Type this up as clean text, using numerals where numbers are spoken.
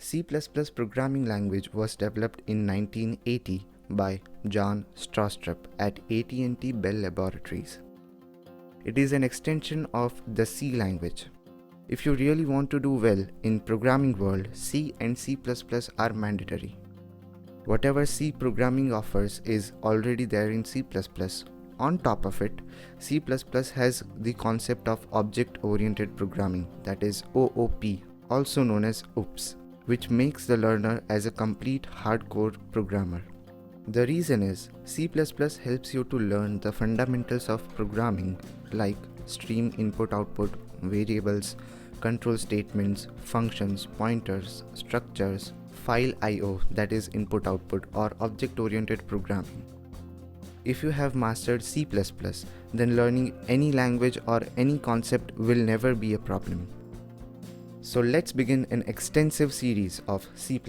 C++ programming language was developed in 1980 by John Stroustrup at AT&T Bell Laboratories. It is an extension of the C language. If you really want to do well in programming world, C and C++ are mandatory. Whatever C programming offers is already there in C++. On top of it, C++ has the concept of object-oriented programming, that is OOP, also known as OOPS, which makes the learner as a complete hardcore programmer. The reason is C++ helps you to learn the fundamentals of programming like stream input-output, variables, control statements, functions, pointers, structures, file I/O, that is input-output, or object-oriented programming. If you have mastered C++, then learning any language or any concept will never be a problem. So let's begin an extensive series of C++.